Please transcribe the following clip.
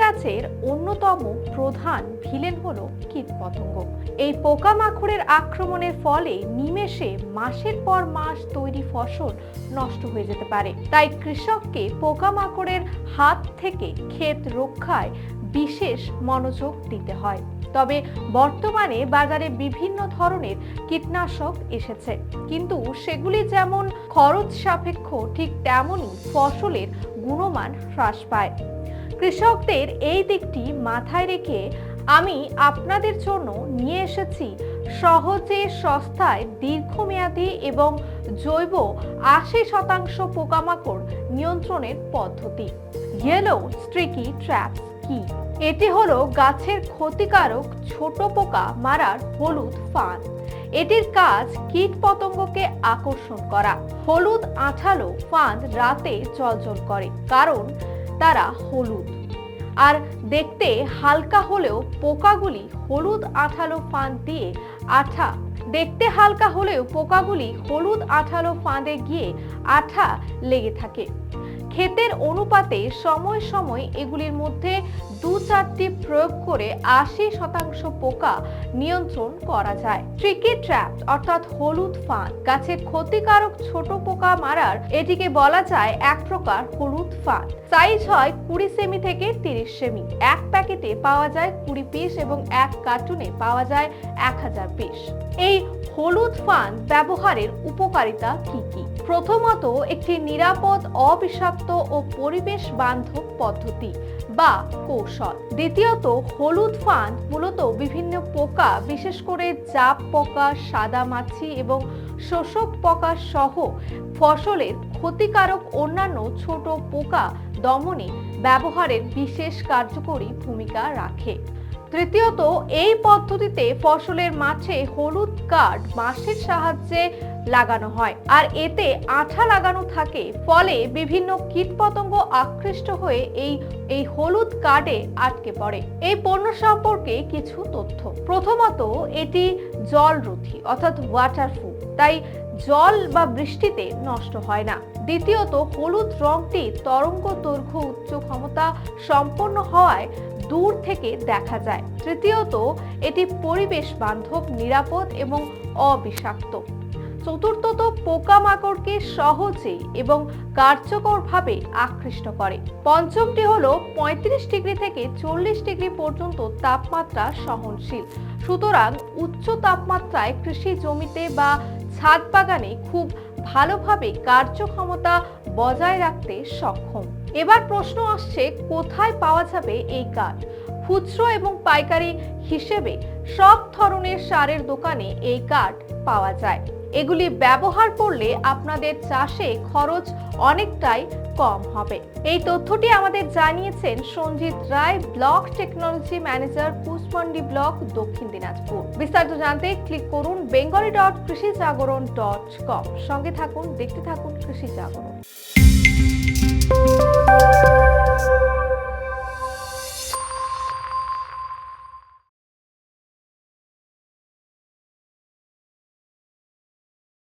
গাছের অন্যতম প্রধান ভিলেন হলো কীটপতঙ্গ। এই পোকামাকড়ের আক্রমণের ফলে নিমেষে মাসের পর মাস তৈরি ফসল নষ্ট হয়ে যেতে পারে। তাই কৃষককে পোকামাকড়ের হাত থেকে ক্ষেত রক্ষায় বিশেষ মনোযোগ দিতে হয়। তবে বর্তমানে বাজারে বিভিন্ন ধরনের কীটনাশক এসেছে, কিন্তু সেগুলি যেমন খরচ সাপেক্ষ, ঠিক তেমনই ফসলের গুণমান হ্রাস পায়। কৃষকদের এই দিকটি মাথায় রেখে আমি আপনাদের জন্য নিয়ে এসেছি সহজে সস্তায় দীর্ঘমেয়াদী এবং জৈব ৮০% পোকামাকড় নিয়ন্ত্রণের পদ্ধতি। ইয়েলো স্ট্রিকি ট্র্যাপস কি? এটি হলো গাছের ক্ষতিকারক ছোট পোকা মারার হলুদ ফাঁদ। এটির কাজ কীটপতঙ্গকে আকর্ষণ করা। হলুদ আঠালো ফাঁদ রাতে জ্বলজ্বল করে, কারণ তারা হলুদ আর দেখতে হালকা হলেও পোকাগুলি হলুদ আঠালো ফাঁদে গিয়ে আঠা লেগে থাকে। ক্ষেতের অনুপাতে সময় সময় এগুলির মধ্যে ২-৪টি প্রয়োগ করে ৮০% পোকা নিয়ন্ত্রণ করা যায়। ট্রিকি ট্র্যাপ অর্থাৎ হলুদ ফাঁদ গাছের ক্ষতিকারক ছোট পোকা মারার এটিকে বলা যায় এক প্রকার হলুদ ফাঁদ। সাইজ হয় ২০ সেমি থেকে ৩০ সেমি। এক প্যাকেটে পাওয়া যায় ২০ পিস এবং এক কার্টুনে পাওয়া যায় ১০০০ পিস। এই হলুদ ফাঁদ ব্যবহারের উপকারিতা কি কি? প্রথমত, একটি নিরাপদ, অবিষাক্ত ও পরিবেশ বান্ধব পদ্ধতি বা কৌশল। দ্বিতীয়ত, হলুদ ফাঁদ মূলত বিভিন্ন পোকা, বিশেষ করে জাপ পোকা, সাদা মাছি এবং শোষক পোকা সহ ফসলের ক্ষতিকারক অন্যান্য ছোট পোকা দমনে ব্যবহারের বিশেষ কার্যকরী ভূমিকা রাখে। তৃতীয়ত, এই পদ্ধতিতে ফসলের মাঠে হলুদ কার্ড বাঁশের সাহায্যে লাগানো হয়, আর এতে আঠা লাগানো থাকে, ফলে বিভিন্ন কীটপতঙ্গ আকৃষ্ট হয়ে এই হলুদ কার্ডে আটকে পড়ে। এই পণ্য সম্পর্কে কিছু তথ্য। প্রথমত, এটি জলরোধী অর্থাৎ ওয়াটারপ্রুফ, তাই জল বা বৃষ্টিতে নষ্ট হয় না। দ্বিতীয়ত, হলুদ রংটি তরঙ্গ দৈর্ঘ্য উচ্চ ক্ষমতা সম্পন্ন হওয়ায় দূর থেকে দেখা যায়। তৃতীয়ত, এটি পরিবেশ বান্ধব, নিরাপদ এবং অবিষাক্ত। চতুর্থত, পোকামাকড়কে সহজে এবং কার্যকরভাবে আকৃষ্ট করে। পঞ্চমটি হলো ৩৫ ডিগ্রি থেকে ৪০ ডিগ্রি পর্যন্ত তাপমাত্রা সহনশীল, সুতরাং উচ্চ তাপমাত্রায় কৃষি জমিতে বা ছাদ বাগানে খুব ভালোভাবে কার্যক্ষমতা বজায় রাখতে সক্ষম। এবার প্রশ্ন আসছে, কোথায় পাওয়া যাবে এই কাঠ? খুচরো এবং পাইকারি হিসেবে সব ধরনের সারের দোকানে এই কাঠ পাওয়া যায়। এগুলি ব্যবহার করলে আপনাদের চাষে খরচ অনেকটাই কম হবে। এই তথ্যটি আমাদের জানিয়েছেন Sanjit Roy, block technology manager, Kushmandi block, Dakshin Dinajpur. বিস্তারিত জানতে ক্লিক করুন bengali.krishijagoron.com। সঙ্গে থাকুন, দেখতে থাকুন কৃষি জাগরণ।